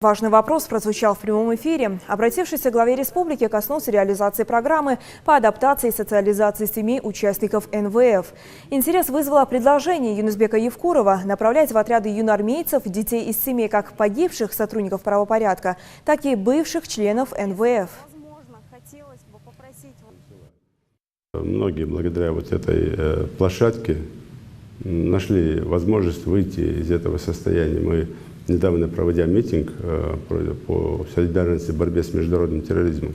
Важный вопрос прозвучал в прямом эфире. Обратившийся к главе республики коснулся реализации программы по адаптации и социализации семей участников НВФ. Интерес вызвало предложение Юнусбека Евкурова направлять в отряды юноармейцев детей из семей как погибших сотрудников правопорядка, так и бывших членов НВФ. Многие благодаря вот этой площадке нашли возможность выйти из этого состояния. Мы недавно, проводя митинг по солидарности в борьбе с международным терроризмом,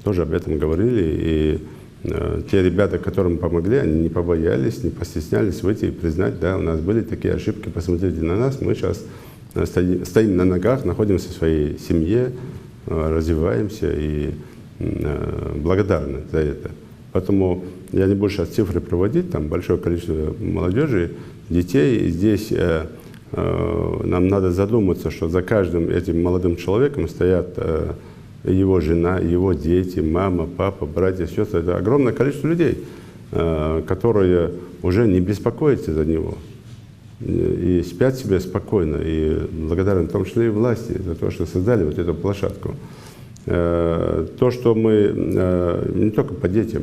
тоже об этом говорили. И те ребята, которым помогли, они не побоялись, не постеснялись выйти и признать, да, у нас были такие ошибки, посмотрите на нас, мы сейчас стоим на ногах, находимся в своей семье, развиваемся и благодарны за это. Поэтому я не буду сейчас цифры проводить, там большое количество молодежи, детей. И здесь нам надо задуматься, что за каждым этим молодым человеком стоят его жена, его дети, мама, папа, братья, сестры. Это огромное количество людей, которые уже не беспокоятся за него и спят себе спокойно. И благодарны в том числе и власти за то, что создали вот эту площадку. То, что мы не только по детям,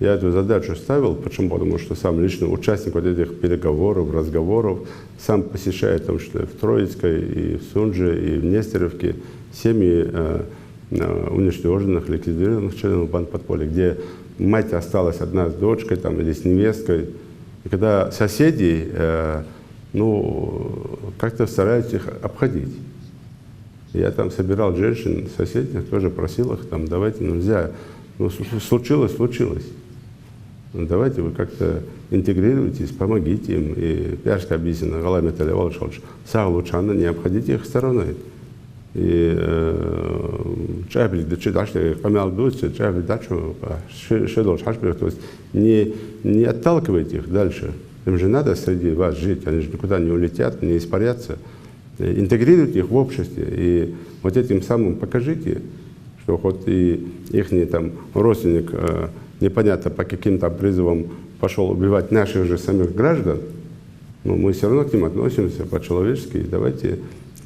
я эту задачу ставил, почему? Потому что сам лично участник вот этих переговоров, разговоров, сам посещает, в том числе в Троицкой, и в Сунже, и в Нестеровке, семьи уничтоженных, ликвидированных членов бандподполья, где мать осталась одна с дочкой там, или с невесткой. И когда соседи как-то стараются их обходить. Я там собирал женщин, соседей, тоже просил их, там, давайте, нельзя, случилось. Давайте вы как-то интегрируйтесь, помогите им. И пиарская объяснена, Галами Талевалшалш, Саулучана, не обходите их стороной. И чайбли, да читашли, помял дуйся, чайбли, дачу, шедол, шашбли, то есть не отталкивайте их дальше. Им же надо среди вас жить, они же никуда не улетят, не испарятся. Интегрируйте их в обществе и вот этим самым покажите, что хоть и их там родственник непонятно по каким там призывам пошел убивать наших же самих граждан, но мы все равно к ним относимся по-человечески. И давайте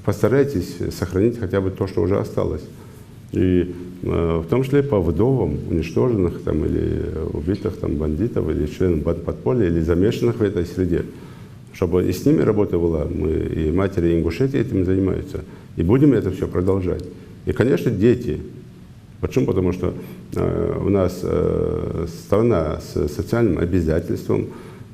постарайтесь сохранить хотя бы то, что уже осталось. И в том числе по вдовам уничтоженных там, или убитых там, бандитов, или членов бандподполья, или замешанных в этой среде. Чтобы и с ними работа была, мы и матери Ингушетии этим занимаются, и будем это все продолжать. И, конечно, дети. Почему? Потому что у нас страна с социальным обязательством,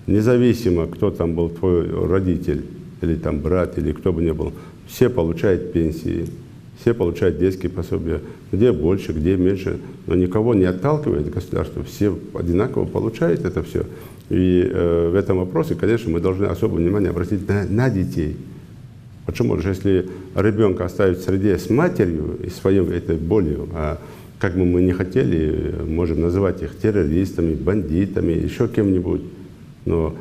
независимо, кто там был твой родитель, или там брат, или кто бы ни был, все получают пенсии, все получают детские пособия, где больше, где меньше, но никого не отталкивает государство, все одинаково получают это все. И в этом вопросе, конечно, мы должны особое внимание обратить на детей. Почему? Потому что если ребенка оставить в среде с матерью и своей этой болью, а как бы мы ни хотели, можем называть их террористами, бандитами, еще кем-нибудь, но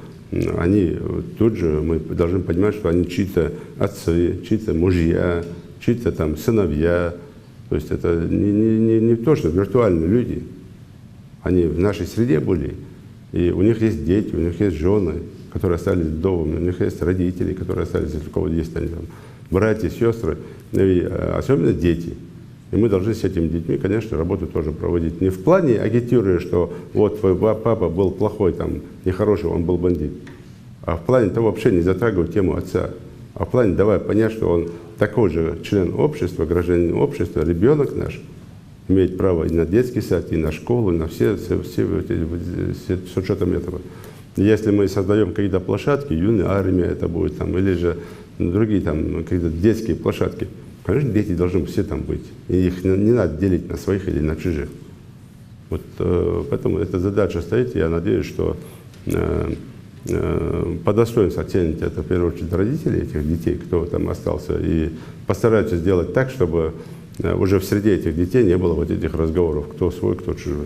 они тут же, мы должны понимать, что они чьи-то отцы, чьи-то мужья, чьи-то там сыновья. То есть это не то, что виртуальные люди. Они в нашей среде были. И у них есть дети, у них есть жены, которые остались вдовами, у них есть родители, которые остались, если у кого есть они, там, братья, сестры, и особенно дети. И мы должны с этими детьми, конечно, работу тоже проводить. Не в плане агитируя, что вот твой папа был плохой, там, нехороший, он был бандит, а в плане того вообще не затрагивать тему отца, а в плане давай понять, что он такой же член общества, гражданин общества, ребенок наш, имеет право и на детский сад, и на школу, и на все с учетом этого. Если мы создаем какие-то площадки, юная армия это будет, там, или же другие там, какие-то детские площадки, конечно, дети должны все там быть. И их не надо делить на своих или на чужих. Вот, поэтому эта задача стоит, и я надеюсь, что по достоинству оцените это в первую очередь родители этих детей, кто там остался, и постараются сделать так, чтобы уже в среде этих детей не было вот этих разговоров, кто свой, кто чужой.